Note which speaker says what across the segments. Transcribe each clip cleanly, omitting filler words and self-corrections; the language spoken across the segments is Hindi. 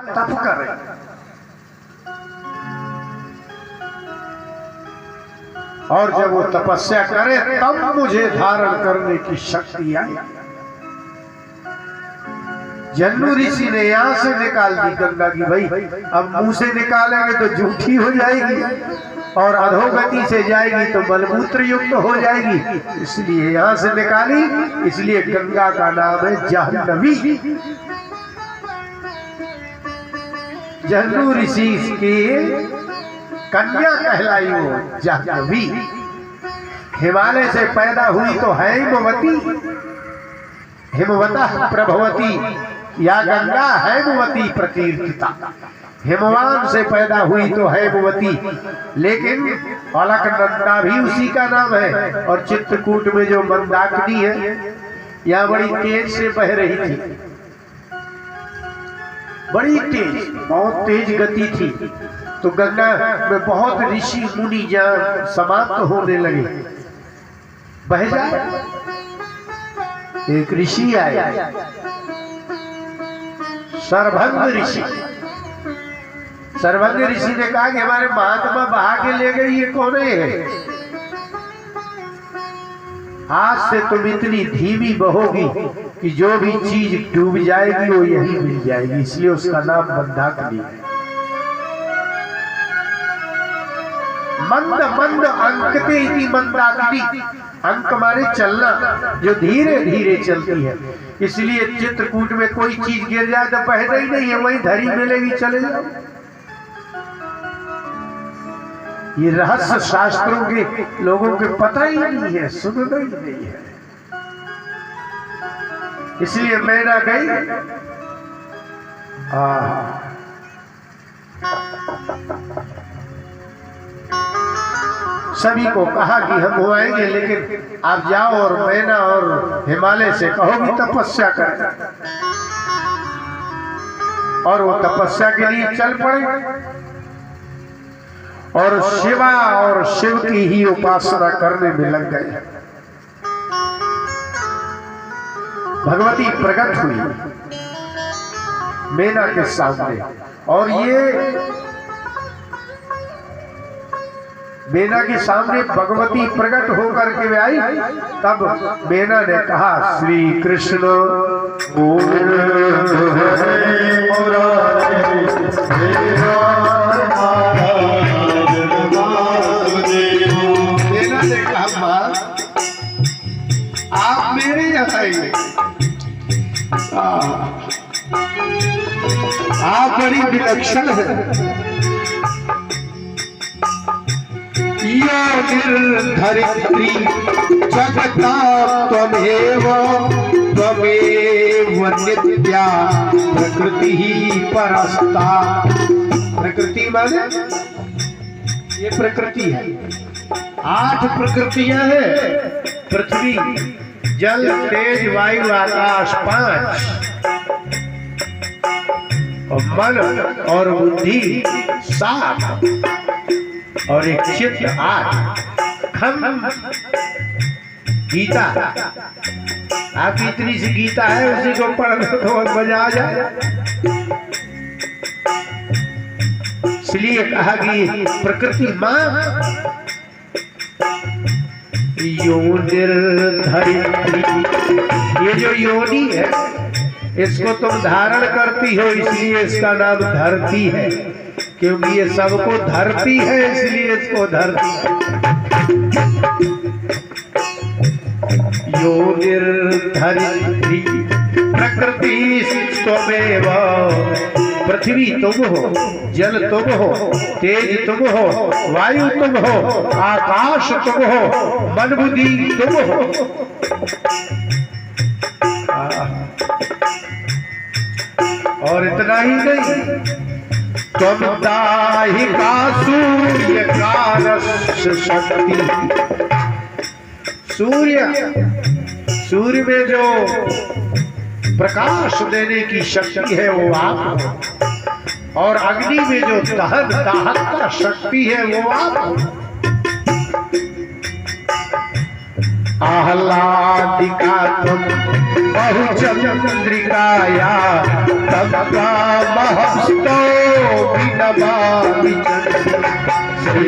Speaker 1: तप करे और जब वो तपस्या करे तब मुझे धारण करने की शक्ति आई। जन्नू ऋषि ने यहां से निकाल दी गंगा की, भाई अब मुंह से निकालेंगे तो झूठी हो जाएगी और अधोगति से जाएगी तो बलमूत्र युक्त हो जाएगी, इसलिए यहां से निकाली। इसलिए गंगा का नाम है जाह्नवी। जन्नू ऋषि की कन्या कहलाई वो जाह्नवी। हिमालय से पैदा हुई तो हैमवती, हिमवता प्रभवती, या गंगा हैमवती प्रकीर्तिता। हिमवान से पैदा हुई तो हैमवती, लेकिन अलकनंदा भी उसी का नाम है। और चित्रकूट में जो मंदाकिनी है यह बड़ी तेज से बह रही थी, बड़ी तेज, बहुत तेज गति थी। तो गंगा में बहुत ऋषि मुनि जहाँ समाप्त होने लगे, बह जाए। एक ऋषि आए, सर्वभंग ऋषि। सर्वभंग ऋषि ने कहा कि हमारे महात्मा बहा के ले गए, ये कौन है? आज से तुम इतनी धीमी बहोगी कि जो भी चीज डूब जाएगी वो यही मिल जाएगी, इसलिए उसका नाम मंदाकिनी है। मंद मंद अंकते इति मंदाकिनी, अंक माने चलना, जो धीरे धीरे चलती है। इसलिए चित्रकूट में कोई चीज गिर जाए तो बहना ही नहीं है, वही धरी मिलेगी, चले जाओ। ये रहस्य शास्त्रों के लोगों के पता ही नहीं है, सुनना ही नहीं है। इसलिए मैना गई, सभी को कहा कि हम हो आएंगे, लेकिन आप जाओ और मैना और हिमालय से कहो कि तपस्या करें। और वो तपस्या के लिए चल पड़े और शिवा और शिव की ही उपासना करने में लग गए। भगवती प्रकट हुई मैना के सामने, और ये मैना के सामने भगवती प्रकट होकर के आई। तब मैना ने कहा, श्री कृष्ण मैना ने कहा, मां आप मेरे यहाँ आएंगे, आप बड़ी विलक्षण है। धरित्री जगता त्वमेव त्वमेव नित्या प्रकृति ही परस्ता। प्रकृति माने ये प्रकृति है, 8 प्रकृतियां हैं, पृथ्वी, जल, तेज, वायु, आकाश 5, और मन और बुद्धि 7, और एक चित्त 8। खम गीता, आपकी इतनी सी गीता है, उसी को पढ़ लो तो मजा आ जाए। इसलिए कहा कि प्रकृति मां योनिर्धरित्री, ये जो योनि है इसको तुम धारण करती हो, इसलिए इसका नाम धरती है, क्योंकि ये सबको धरती है, इसलिए इसको धरती है। योनिर्धरित्री प्रकृति त्वमेव, पृथ्वी तुम हो, जल तुम हो, तेज तुम हो, वायु तुम हो, आकाश तुम हो, मन बुद्धि तुम हो। और इतना ही नहीं, त्वं दाहिका सूर्य कारस्य शक्ति। सूर्य में जो प्रकाश देने की शक्ति है वो आप हो, और अग्नि में जो दहन दाहक का शक्ति है वो आप हो। आह्लादिका तुम बहुचंद्रिकाया तत्का महस्तो विनमामि श्री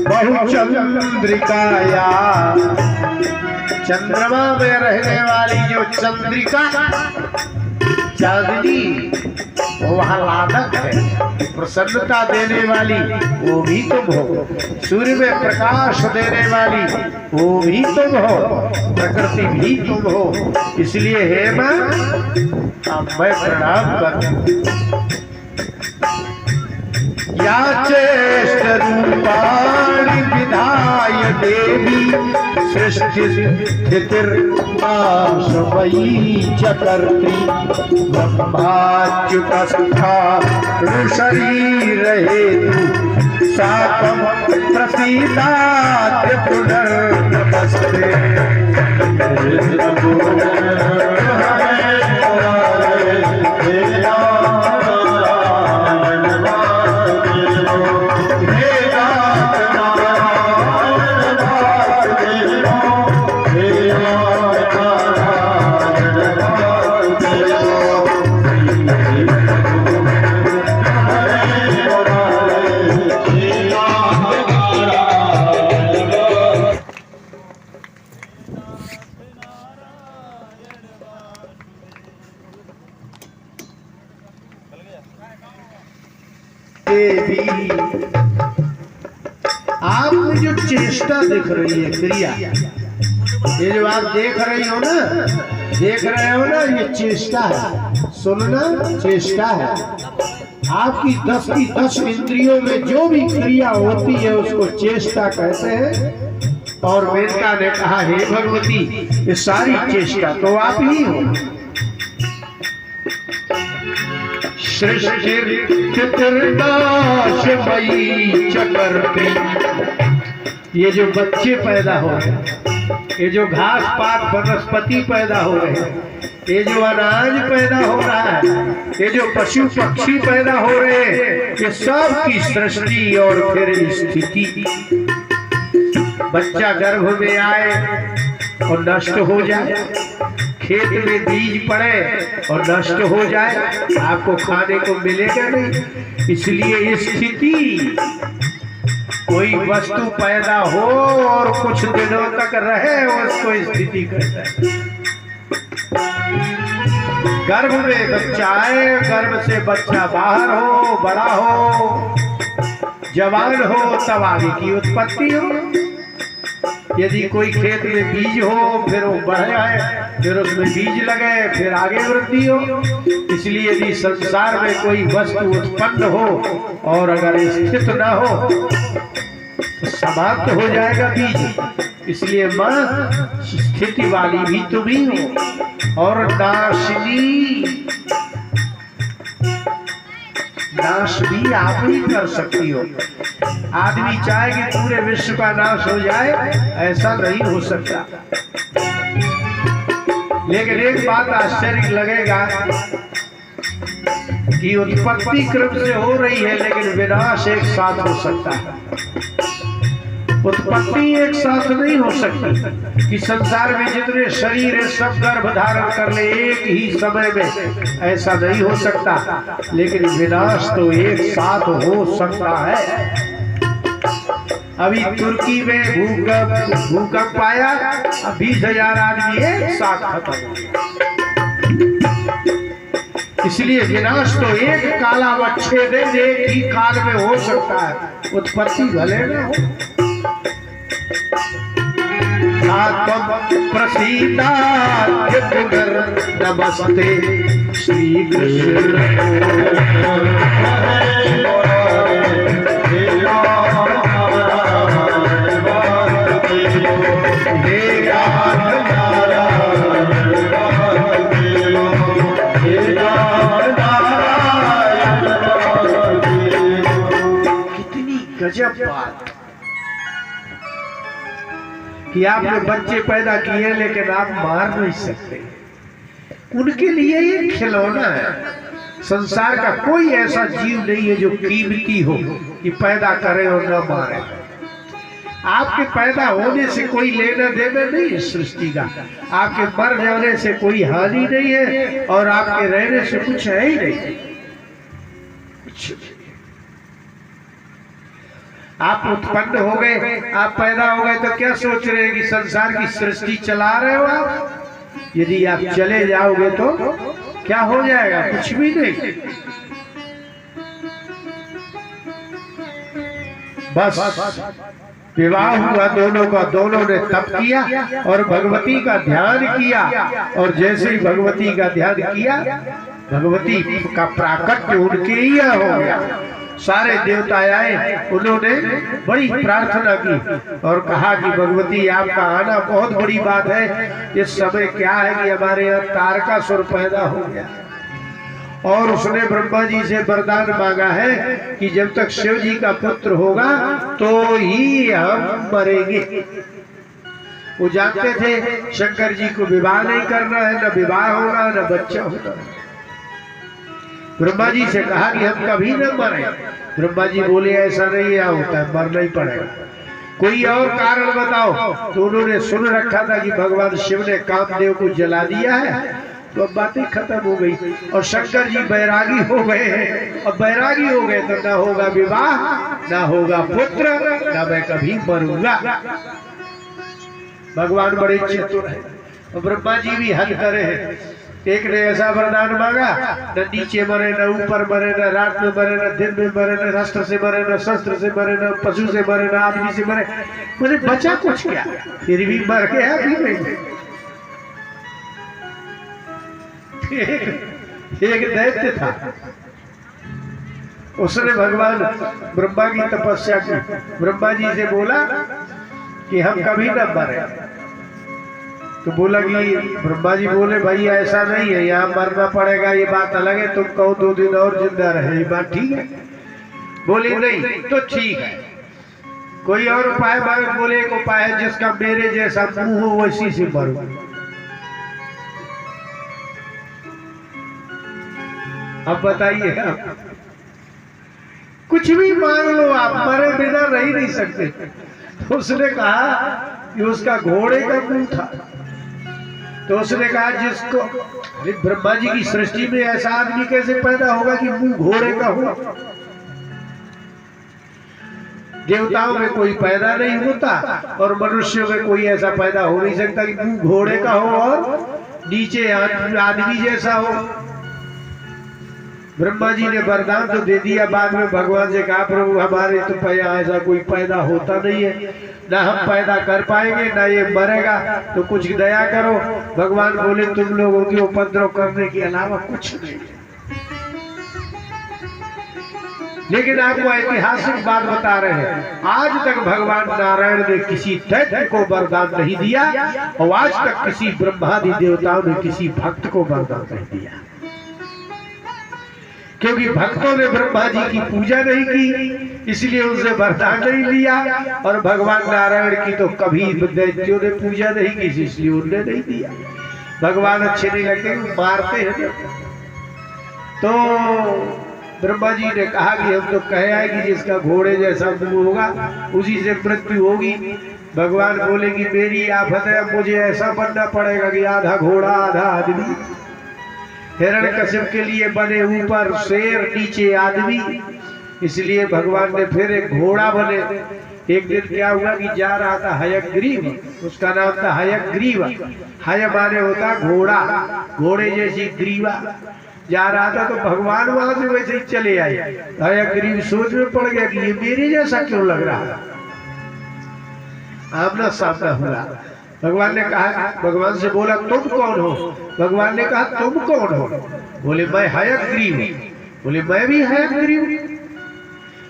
Speaker 1: बहुचंद्रिकाया चंद्रमा में रहने वाली जो चंद्रिका चांदनी वो आह्लादक है, प्रसन्नता देने वाली वो भी तुम हो। सूर्य में प्रकाश देने वाली वो भी तुम हो, प्रकृति भी तुम हो। इसलिए हे मां मैं प्रणाम करता। या चेष्ट रूपाणि विधाय देवी सृष्टि स्थितिर्नाशमयी च कर्त्री ब्रह्माच्युतस्था शरीरहेतु साकं प्रसीदाद्य पुनर्नमस्ते। आप जो चेष्टा दिख रही है, क्रिया, ये जो आप देख रहे हो ना, ये चेष्टा है। सुनना चेष्टा है। आपकी 10 की 10 इंद्रियों में जो भी क्रिया होती है उसको चेष्टा कहते हैं। और मेनका ने कहा हे भगवती ये सारी चेष्टा तो आप ही हो। ये जो बच्चे पैदा हो रहे हैं, ये जो घास पात वनस्पति पैदा हो रहे हैं, ये जो अनाज पैदा हो रहा है, ये जो पशु पक्षी पैदा हो रहे हैं, ये सब की सृष्टि और फिर स्थिति। बच्चा गर्भ में आए और नष्ट हो जाए, खेत में बीज पड़े और नष्ट हो जाए, आपको खाने को मिलेगा नहीं। इसलिए स्थिति, कोई वस्तु पैदा हो और कुछ दिनों तक रहे उसको स्थिति कहते हैं। गर्भ में बच्चा आए, गर्भ से बच्चा बाहर हो, बड़ा हो, जवान हो, तब आगे की उत्पत्ति हो। यदि कोई खेत में बीज हो, फिर वो बढ़े आए, फिर उसमें बीज लगे, फिर आगे वृद्धि हो। इसलिए यदि संसार में कोई वस्तु उत्पन्न हो और अगर स्थित न हो तो समाप्त हो जाएगा बीज। इसलिए मां स्थिति वाली भी तुम ही हो और नाशिनी, नाश भी आप ही कर सकती हो। आदमी चाहे कि पूरे विश्व का नाश हो जाए, ऐसा नहीं हो सकता। लेकिन एक बात आश्चर्य लगेगा कि उत्पत्ति क्रम से हो रही है लेकिन विनाश एक साथ हो सकता है। उत्पत्ति एक साथ नहीं हो सकती कि संसार में जितने शरीर है सब गर्भ धारण कर ले एक ही समय में, ऐसा नहीं हो सकता। लेकिन विनाश तो एक साथ हो सकता है। अभी तुर्की में भूकंप आया, अब 20,000 आदमी एक साथ खत्म। इसलिए विनाश तो एक काला वच्छेद एक ही काल में हो सकता है, उत्पत्ति भले न हो। प्रसीदाद्य पुनर्नमस्ते श्री कृष्ण। कितनी गजब बात। कि आपने बच्चे पैदा किए लेकिन आप मार नहीं सकते। उनके लिए ये खिलौना है। संसार का कोई ऐसा जीव नहीं है जो कीमती हो कि पैदा करे और न मारे। आपके पैदा होने से कोई लेना देना नहीं है सृष्टि का, आपके मर जाने से कोई हानि नहीं है और आपके रहने से कुछ है ही नहीं। आप उत्पन्न हो गए, आप पैदा हो गए तो क्या सोच रहे हैं कि संसार की सृष्टि चला रहे हो आप? यदि आप चले जाओगे तो क्या हो जाएगा? कुछ भी नहीं। बस विवाह हुआ दोनों का, दोनों ने तप किया और भगवती का ध्यान किया, और जैसे ही भगवती का ध्यान किया भगवती का प्राकट्य उनके ही हो गया। सारे देवता आए, उन्होंने बड़ी प्रार्थना की और कहा कि भगवती आपका आना बहुत बड़ी बात है। इस समय क्या है कि हमारे यहाँ तारकासुर पैदा हो गया और उसने ब्रह्मा जी से वरदान मांगा है कि जब तक शिव जी का पुत्र होगा तो ही हम मरेंगे। वो जानते थे शंकर जी को विवाह नहीं करना है, न विवाह होगा न बच्चा होगा। ब्रह्मा जी से कहा कि हम कभी न मरे। ब्रह्मा जी बोले ऐसा नहीं है, होता है, मरना ही पड़ेगा। कोई और कारण बताओ। तो उन्होंने सुन रखा था कि भगवान शिव ने कामदेव को जला दिया है, तो अब बातें खत्म हो गई और शंकर जी बैरागी हो गए हैं। अब बैरागी हो गए तो ना होगा विवाह, ना होगा पुत्र, ना मैं कभी मरूंगा। भगवान बड़े चतुर है और ब्रह्मा जी भी हद करे हैं। एक ने ऐसा वरदान मांगा, न नीचे मरे, न ऊपर मरे, न रात में मरे, न दिन में मरे, न राष्ट्र से मरे, न शस्त्र से मरे, न पशु से मरे, न आदमी से मरे। मुझे बचा कुछ क्या, फिर भी मर गया भी नहीं। एक दैत्य था, उसने भगवान ब्रह्मा की तपस्या की। ब्रह्मा जी से बोला कि हम कभी न मरे। तो बोला कि ब्रह्मा जी बोले भाई ऐसा नहीं है, यहाँ मरना पड़ेगा, ये बात अलग है। तुम कहो 2 दिन और जिंदा रहे, ये बात ठीक है? बोले नहीं तो ठीक है, कोई और उपाय मांगे। बोले एक उपाय है, जिसका मेरे जैसा मुंह हो वैसी से मरो। अब बताइए, कुछ भी मांग लो आप, मरे बिना रह नहीं सकते। तो उसने कहा कि उसका घोड़े का मुंह था। तो उसने कहा जिसको, ब्रह्मा जी की सृष्टि में ऐसा आदमी कैसे पैदा होगा कि मुंह घोड़े का हो? देवताओं में कोई पैदा नहीं होता और मनुष्यों में कोई ऐसा पैदा हो नहीं सकता कि मुंह घोड़े का हो और नीचे आदमी जैसा हो। ब्रह्मा जी ने वरदान तो दे दिया, बाद में भगवान से कहा प्रभु हमारे तो ऐसा कोई पैदा होता नहीं है, ना हम पैदा कर पाएंगे, ना ये मरेगा, तो कुछ दया करो। भगवान बोले तुम लोगों की उपद्रव करने के अलावा कुछ नहीं। लेकिन आपको ऐतिहासिक बात बता रहे हैं, आज तक भगवान नारायण ने किसी दैत्य को वरदान नहीं दिया और आज तक किसी ब्रह्मादि देवताओं ने किसी भक्त को वरदान नहीं दिया, क्योंकि भक्तों ने ब्रह्मा जी की पूजा नहीं की, इसलिए उनसे वरदान नहीं लिया। और भगवान नारायण की तो कभी दैत्यों ने पूजा नहीं की, इसलिए उन्होंने नहीं दिया। भगवान अच्छे नहीं लगते, मारते हैं। तो ब्रह्मा जी ने कहा कि हम तो कहे आए कि जिसका घोड़े जैसा मुंह होगा उसी से मृत्यु होगी। भगवान बोले कि मेरी आफत है, मुझे ऐसा बनना पड़ेगा कि आधा घोड़ा आधा आदमी। हिरण्यकश्यप के लिए बने ऊपर शेर, नीचे आदमी, इसलिए भगवान ने फिर एक घोड़ा बने। एक दिन क्या हुआ कि जा रहा था हयग्रीव, उसका नाम था हयग्रीव। हय माने होता घोड़ा, घोड़े जैसी ग्रीवा। जा रहा था तो भगवान वहां से वैसे ही चले आए। हयग्रीव सोच में पड़ गया कि ये मेरे जैसा क्यों लग रहा है। आमना सामना हुआ। भगवान ने कहा, भगवान से बोला तुम कौन हो? भगवान ने कहा तुम कौन हो? बोले मैं हयग्रीव। बोले मैं भी हयग्रीव।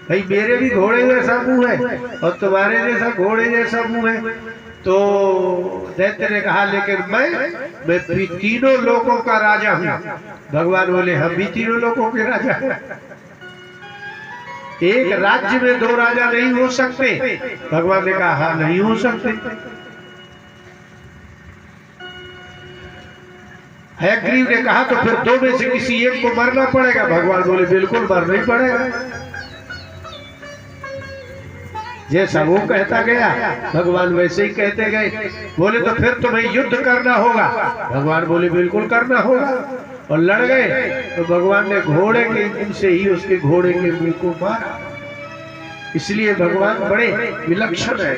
Speaker 1: भाई मेरे भी घोड़े जैसा मुंह है और तुम्हारे जैसा घोड़े जैसा मुंह है। तो दैत्य ने कहा लेकिन मैं तीनों लोगों का राजा हूँ। भगवान बोले हम भी तीनों लोगों के राजा हैं। एक राज्य में 2 राजा नहीं हो सकते। भगवान ने कहा हाँ नहीं हो सकते। हयग्रीव ने कहा तो फिर दो में से किसी एक को मरना पड़ेगा। भगवान बोले बिल्कुल मरना ही पड़ेगा। जैसा वो कहता गया भगवान वैसे ही कहते गए। बोले तो फिर तुम्हें युद्ध करना होगा। भगवान बोले बिल्कुल करना होगा। और लड़ गए तो भगवान ने घोड़े के इंजन से ही उसके घोड़े के मुंह को मारा। इसलिए भगवान बड़े विलक्षण है।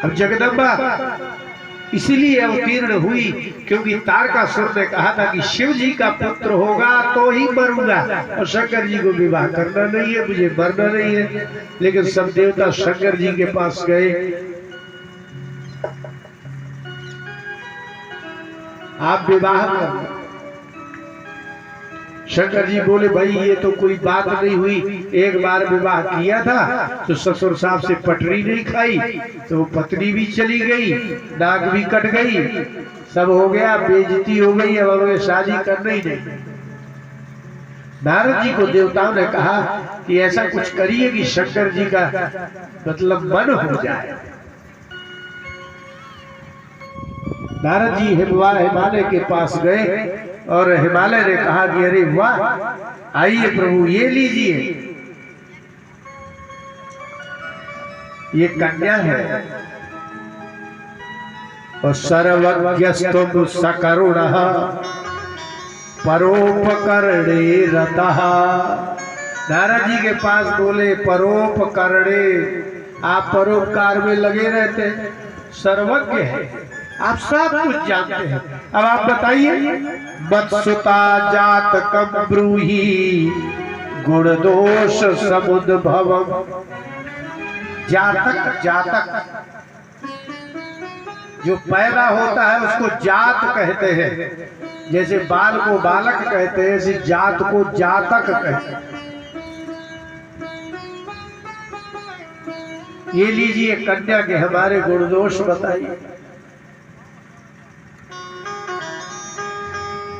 Speaker 1: अब जगदम्बा इसीलिए अवतीर्ण हुई क्योंकि तारकासुर ने कहा था कि शिव जी का पुत्र होगा तो ही मरूंगा, और शंकर जी को विवाह करना नहीं है, मुझे मरना नहीं है। लेकिन सब देवता शंकर जी के पास गए। आप विवाह कर। शंकर जी बोले भाई ये तो कोई बात नहीं हुई। एक बार विवाह किया था तो ससुर साहब से पटरी नहीं खाई तो पत्नी भी चली गई, नाक भी कट गई, सब हो गया, बेइज्जती हो गई, अब हमें शादी करना ही नहीं। नारद जी को देवताओं ने कहा कि ऐसा कुछ करिए कि शंकर जी का मतलब मन हो जाए। नारद जी हिमालय के पास गए और हिमालय ने कहा कि अरे वाह, आइए प्रभु ये लीजिए, ये कन्या है। और सर्वज्ञस्तु सकरुणः परोपकरणे रतः। नारद जी के पास बोले परोपकरणे, आप परोपकार में लगे रहते हैं, सर्वज्ञ है, आप सब कुछ जानते हैं। अब आप बताइए, मत्सुता जात कम ब्रूहि गुण दोष समुद्भवम्। जातक, जातक जो पैदा होता है उसको जात कहते हैं। जैसे बाल को बालक कहते हैं, ऐसे जात को जातक कहते हैं। ये लीजिए कन्या के हमारे गुण दोष बताइए।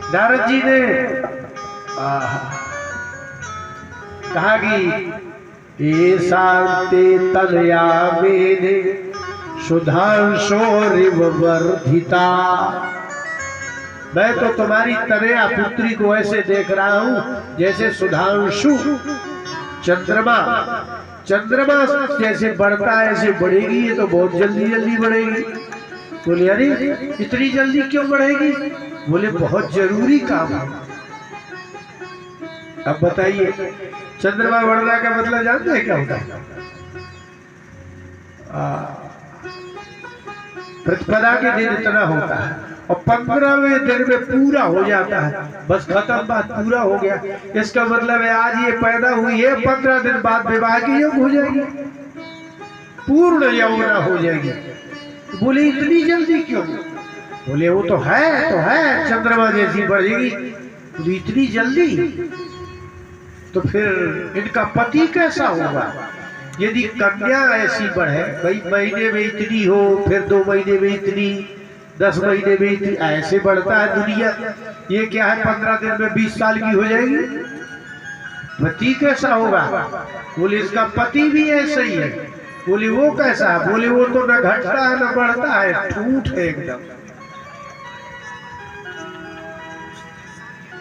Speaker 1: नारद जी ने कहा कि ये शांति तनया मेने सुधांशोरिव वर्धिता। मैं तो तुम्हारी तनया पुत्री को ऐसे देख रहा हूं जैसे सुधांशु चंद्रमा, चंद्रमा जैसे बढ़ता है ऐसे बढ़ेगी। ये तो बहुत जल्दी जल्दी बढ़ेगी। बोले अरे इतनी जल्दी क्यों बढ़ेगी? बोले बहुत जरूरी काम है। अब बताइए चंद्रमा बढ़ना का मतलब जानते हैं क्या होता है? प्रतिपदा के दिन इतना होता है और 15वें दिन में पूरा हो जाता है, बस खत्म, बात पूरा हो गया। इसका मतलब है आज ये पैदा हुई है, 15 दिन बाद विवाह की योग हो जाएगी, पूर्ण यौवना हो जाएगी। बोले इतनी जल्दी क्यों? बोले वो तो है चंद्रमा जैसी बढ़ेगी। बोले इतनी जल्दी? तो फिर इनका पति कैसा होगा? यदि कन्या ऐसी बढ़े, भाई महीने में इतनी हो, फिर 2 महीने में इतनी, 10 महीने में इतनी, ऐसे बढ़ता है दुनिया। ये क्या है 15 दिन में 20 साल की हो जाएगी? पति कैसा होगा? बोले इसका पति भी ऐसा ही है। बोले वो कैसा है? बोले वो तो न घटता है न बढ़ता है, ठूठ है एकदम।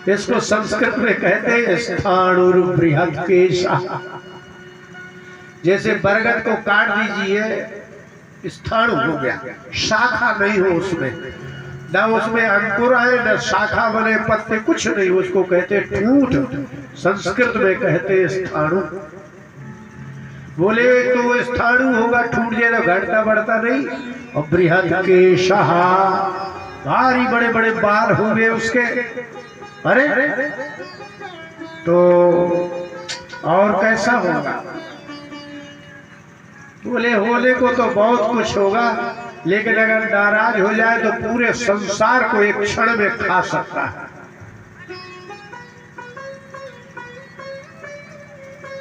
Speaker 1: इसको संस्कृत में कहते हैं स्थाणुर बृहत् केशा। जैसे बरगद को काट दीजिए, स्थाणु हो गया, शाखा नहीं हो उसमें, ना उसमें अंकुर आए न शाखा बने, पत्ते कुछ नहीं, उसको कहते ठूठ। संस्कृत में कहते स्थाणु। बोले तो स्थाणु होगा, ठूट जाए, घटता बढ़ता नहीं। और बृहत् केशा, भारी बड़े बड़े बाल होंगे उसके। अरे तो और कैसा होगा? बोले होने को तो बहुत कुछ होगा, लेकिन अगर नाराज हो जाए तो पूरे संसार को एक क्षण में खा सकता है।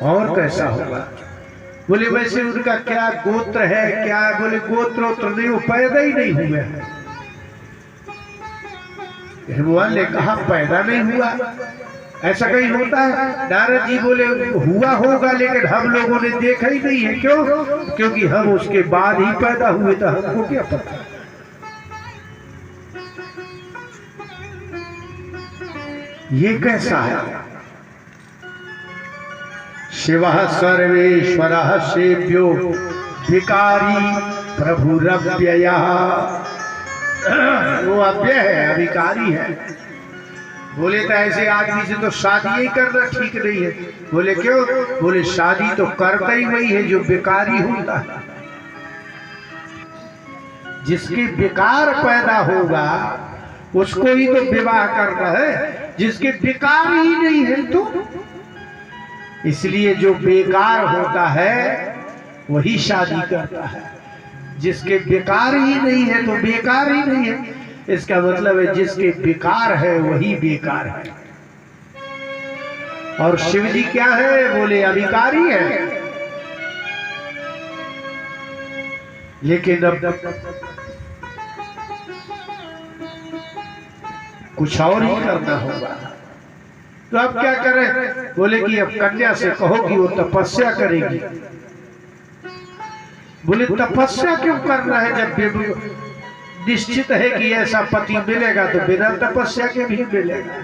Speaker 1: और कैसा होगा? बोले वैसे उनका क्या गोत्र है क्या? बोले गोत्रोत्र नहीं, वो पैदा ही नहीं हुए हैं। भगवान ने कहा पैदा नहीं हुआ, ऐसा कहीं होता है? नारद जी बोले हुआ होगा लेकिन हम लोगों ने देखा ही नहीं है। क्यों? क्योंकि हम उसके बाद ही पैदा हुए, तो हमको क्या पता। ये कैसा है? शिवः सर्वेश्वरः सेव्यो विकारी प्रभुरव्ययः। वो अव्यय है, अविकारी है। बोले तो ऐसे आदमी से तो शादी ही करना ठीक नहीं है। बोले क्यों? बोले शादी तो करता ही वही है जो बेकारी होता है। जिसके बेकार पैदा होगा उसको ही तो विवाह करना है, जिसके बेकार ही नहीं है तो। इसलिए जो बेकार होता है वही शादी करता है। जिसके बेकार ही नहीं है तो बेकार ही नहीं है। इसका मतलब है जिसके बेकार है वही बेकार है। और शिव जी क्या है? बोले अविकारी है। लेकिन अब कुछ और ही करना होगा। तो अब क्या करें? बोले कि अब कन्या से कहो कि वो तपस्या करेगी। बोले तपस्या क्यों करना है जब निश्चित है कि ऐसा पति मिलेगा तो बिना तपस्या के भी मिलेगा।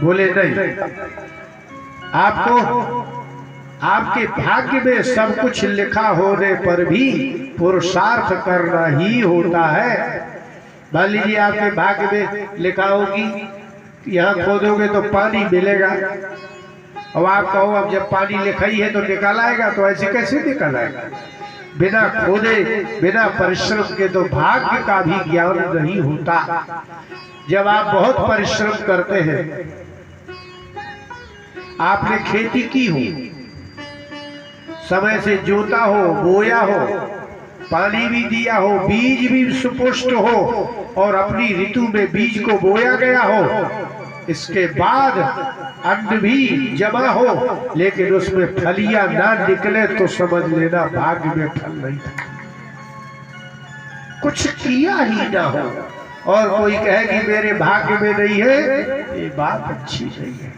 Speaker 1: बोले नहीं, आपको आपके भाग्य में सब कुछ लिखा होने पर भी पुरुषार्थ करना ही होता है। मान लीजिए आपके भाग्य में लिखा होगी यहाँ खोदोगे तो पानी मिलेगा। अब आप कहो अब जब पानी लिखा ही है तो निकाल आएगा, तो ऐसे कैसे निकाल आएगा? बिना खोदे बिना परिश्रम के तो भाग्य का भी ज्ञान नहीं होता। जब आप बहुत परिश्रम करते हैं, आपने खेती की हो, समय से जोता हो, बोया हो, पानी भी दिया हो, बीज भी सुपुष्ट हो और अपनी ऋतु में बीज को बोया गया हो, इसके बाद अन्न भी जमा हो लेकिन उसमें फलियां ना निकले तो समझ लेना भाग्य में फल नहीं था। कुछ किया ही ना हो और कोई कहे कि मेरे भाग्य में नहीं है, ये बात अच्छी नहीं है।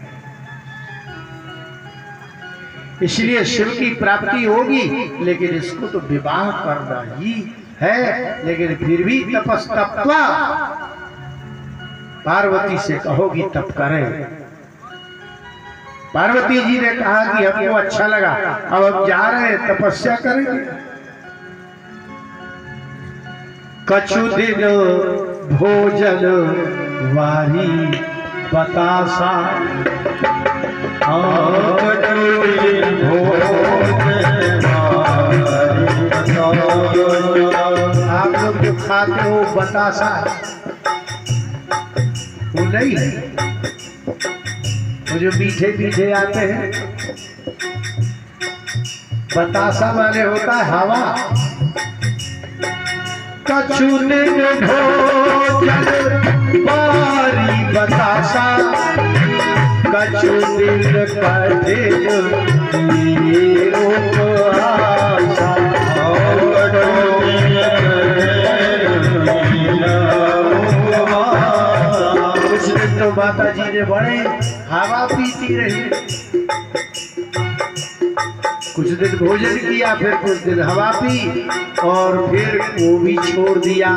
Speaker 1: इसलिए शिव की प्राप्ति होगी लेकिन इसको तो विवाह करना ही है। लेकिन फिर भी तपस्तप्त्वा, पार्वती से कहोगी तप करें। पार्वती जी ने कहा कि हमको अच्छा लगा, अब हम जा रहे हैं तपस्या करेंगे। कछु दिन भोजन वारी बतासा, आप लोग जो खाते हो बतासा वो नहीं है, वो जो मीठे मीठे आते हैं, बतासा वाले होता है हवा। कछु दिन भोजन वारी बतासा, कछु दिन कठिन उपवासा। कुछ दिन तो माता जी ने बड़े हवा पीती रही, कुछ दिन भोजन किया, फिर कुछ दिन हवा पी और फिर वो भी छोड़ दिया।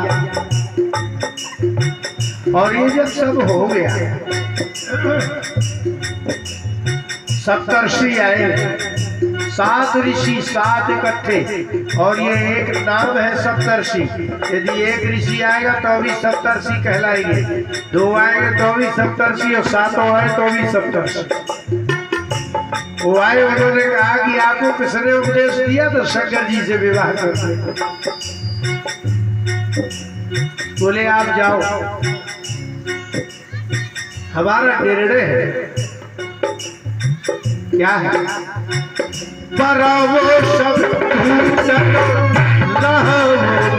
Speaker 1: और ये जब सब हो गया, सप्तर्षि आए, 7 ऋषि 7 इकट्ठे, और ये एक नाम है सप्तर्षि। यदि एक ऋषि आएगा तो भी सप्तर्षि कहलाएंगे, 2 आएंगे तो भी सप्तर्षि, और 7 आए तो भी सप्तर्षि। वो आए, उन्होंने कहा कि आपको किसने उपदेश दिया? तो शंकर जी से विवाह करते। बोले आप जाओ, हमारा निर्णय है। क्या है? वो सब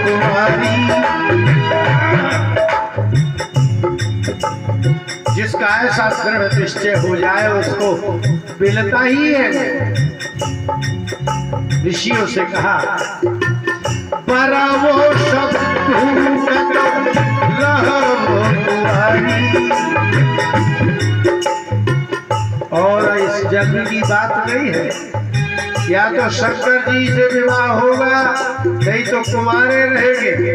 Speaker 1: तुम्हारी, जिसका ऐसा दृढ़ निश्चय हो जाए उसको मिलता ही है। ऋषियों से कहा वो सब तुम्हारी, अभी की बात नहीं है। या तो शंकर जी से विवाह होगा, नहीं तो कुमारे रहेंगे।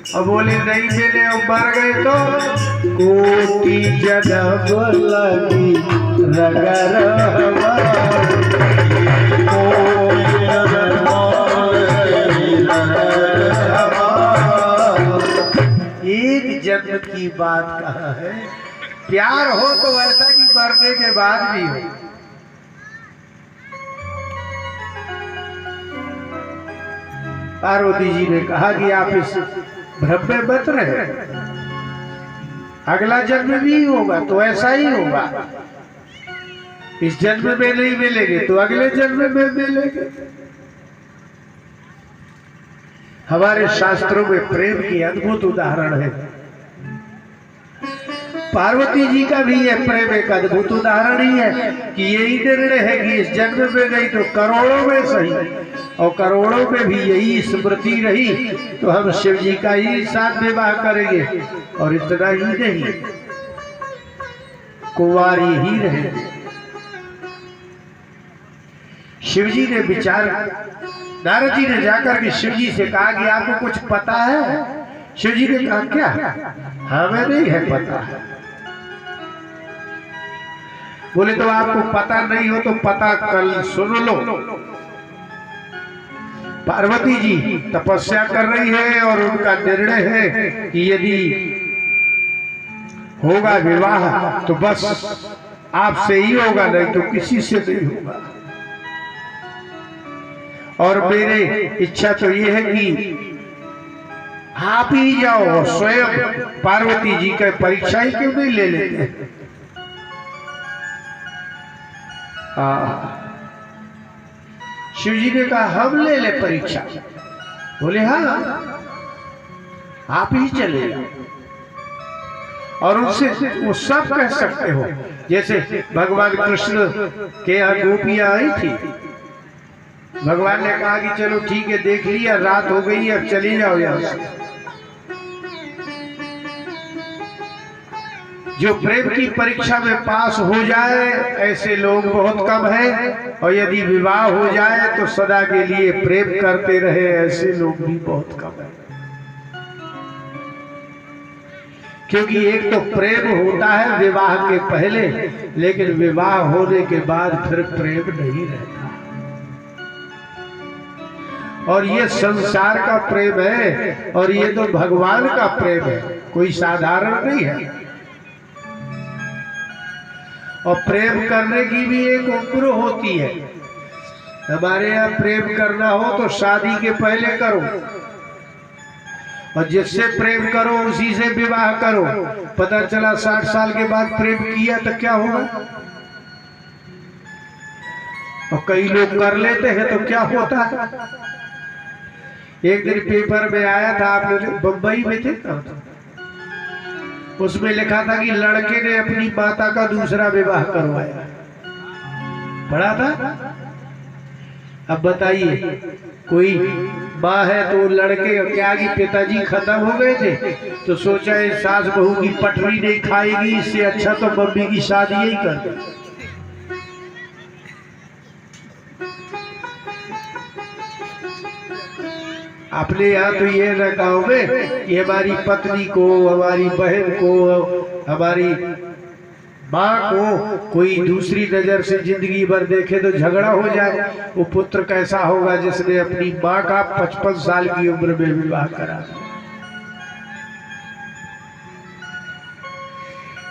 Speaker 1: और बोले नहीं मिले और मर गए तो कोटि जन्म लगी रगरवा, एक जन्म की बात कहा है। प्यार हो तो ऐसा कि मरने के बाद भी हो। पार्वती जी ने कहा कि आप इस भ्रम में मत रहे, अगला जन्म भी होगा तो ऐसा ही होगा। इस जन्म में नहीं मिलेंगे तो अगले जन्म में मिलेंगे। हमारे शास्त्रों में प्रेम की अद्भुत उदाहरण है। पार्वती जी का भी यह प्रेम एक अद्भुत उदाहरण ही है कि यही निर्णय है कि इस जन्म में नहीं तो करोड़ों में सही, और करोड़ों में भी यही स्मृति रही तो हम शिव जी का ही साथ विवाह करेंगे। और इतना ही नहीं, कुंवारी ही रहेंगे। शिव जी ने विचार, नारद जी ने जाकर के शिव जी से कहा कि आपको कुछ पता है? शिव जी ने कहा क्या? हमें नहीं है पता। बोले तो आपको पता नहीं हो तो पता कल सुन लो। पार्वती जी तपस्या कर रही है और उनका निर्णय है कि यदि होगा विवाह तो बस आपसे ही होगा, नहीं तो किसी से नहीं होगा। और मेरे इच्छा तो ये है कि आप ही जाओ, स्वयं पार्वती जी का परीक्षा ही क्यों नहीं ले लेते? शिव जी ने कहा हम ले ले परीक्षा। बोले हाँ आप ही चले जाओ। और उनसे वो सब कह सकते हो, जैसे भगवान कृष्ण के यहाँ गोपियां आई थी, भगवान ने कहा कि चलो ठीक है, देख लिया रात हो गई अब चली जाओ यहाँ से। जो प्रेम की परीक्षा में पास हो जाए ऐसे लोग बहुत कम हैं, और यदि विवाह हो जाए तो सदा के लिए प्रेम करते रहे ऐसे लोग भी बहुत कम हैं। क्योंकि एक तो प्रेम होता है विवाह के पहले, लेकिन विवाह होने के बाद फिर प्रेम नहीं रहता। और ये संसार का प्रेम है और ये तो भगवान का प्रेम है, कोई साधारण नहीं है। और प्रेम करने की भी एक उम्र होती है। हमारे यहाँ प्रेम करना हो तो शादी के पहले करो, और जिससे प्रेम करो उसी से विवाह करो। पता चला 60 साल के बाद प्रेम किया तो क्या होगा? और कई लोग कर लेते हैं तो क्या होता है? एक दिन पेपर में आया था, आप लोग बम्बई में थे, उसमें लिखा था कि लड़के ने अपनी माता का दूसरा विवाह करवाया। पढ़ा था? अब बताइए, कोई माँ है तो लड़के क्या कि पिताजी खत्म हो गए थे तो सोचा है सास बहू की पटरी नहीं खाएगी, इससे अच्छा तो मम्मी की शादी ही कर दे। अपने यहाँ तो ये ना गाँव में कि हमारी पत्नी को, हमारी बहन को, हमारी माँ को कोई दूसरी नजर से जिंदगी भर देखे तो झगड़ा हो जाए। वो पुत्र कैसा होगा जिसने अपनी माँ का 55 साल की उम्र में विवाह करा।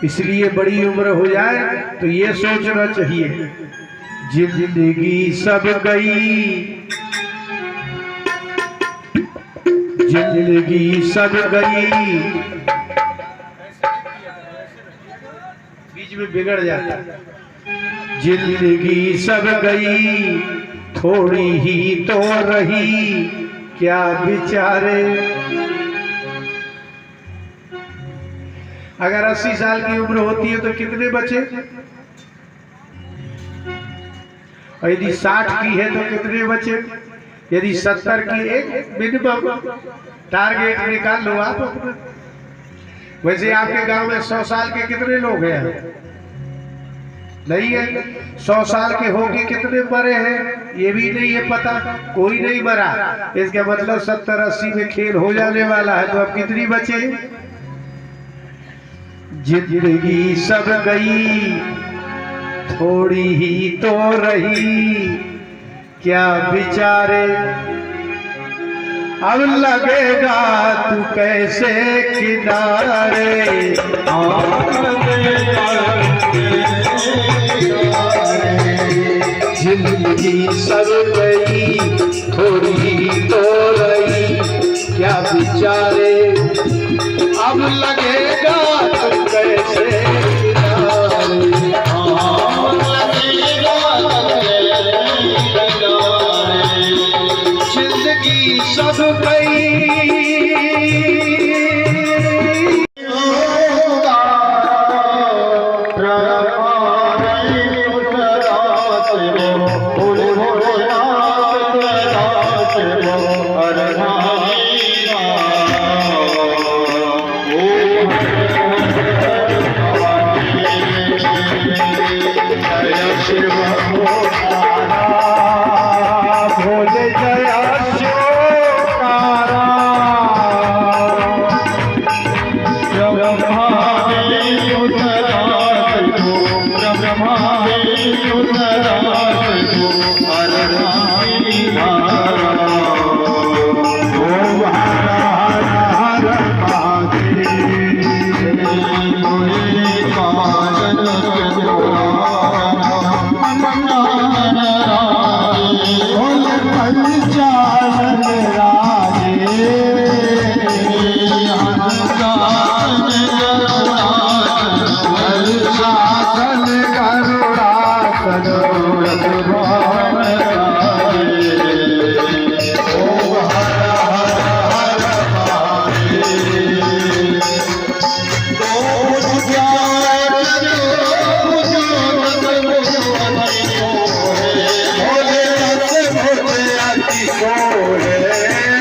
Speaker 1: इसलिए बड़ी उम्र हो जाए तो ये सोचना चाहिए जिंदगी सब गई, जिंदगी सब गई, बीच में बिगड़ जाता। जिंदगी सब गई थोड़ी ही तो रही, क्या बिचारे। अगर 80 साल की उम्र होती है तो कितने बचे? और यदि 60 की है तो कितने बचे? यदि 70 की, एक मिनिमम टारगेट निकाल लो आप। वैसे आपके गांव में 100 साल के कितने लोग हैं? नहीं है। 100 साल के होके कितने मरे हैं ये भी नहीं है पता, कोई नहीं मरा। इसका मतलब 70-80 में खेल हो जाने वाला है, तो अब कितनी बचे? जिंदगी सब गई थोड़ी ही तो रही, क्या बिचारे अब लगेगा तू कैसे किनारे। जिंदगी सब गई थोड़ी ही तो रही, क्या बिचारे अब लगेगा तू कैसे किनारे। जिंदगी सब गई Oh,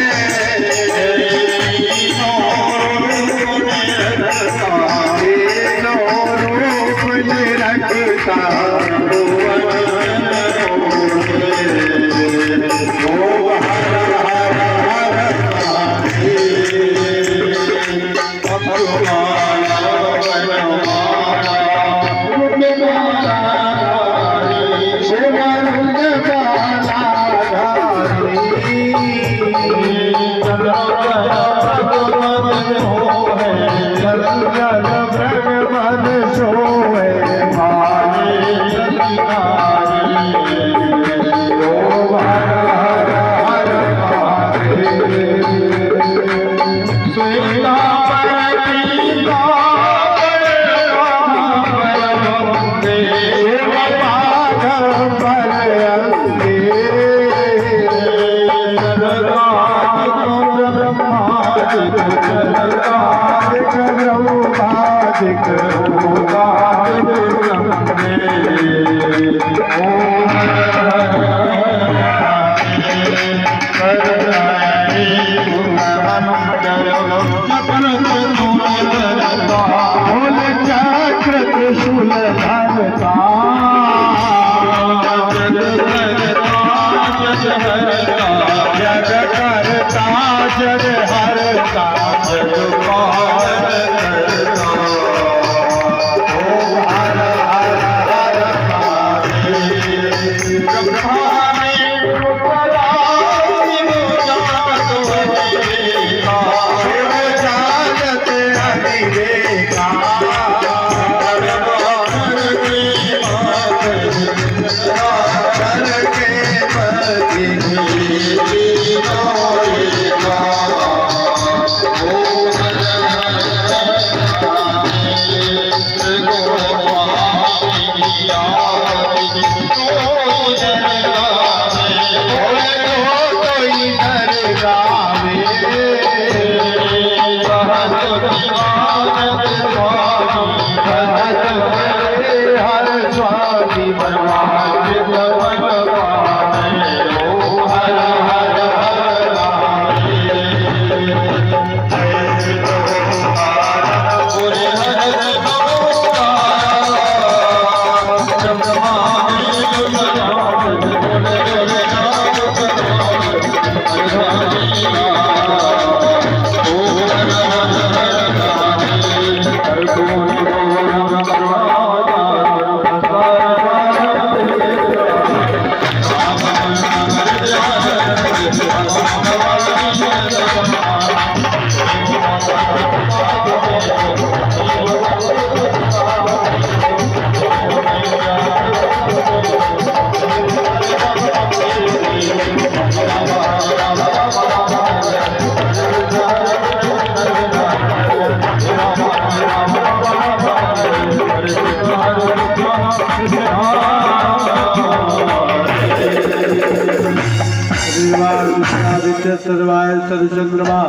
Speaker 2: तद्वाय तद्चंद्रमा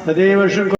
Speaker 2: तदेव शुक्र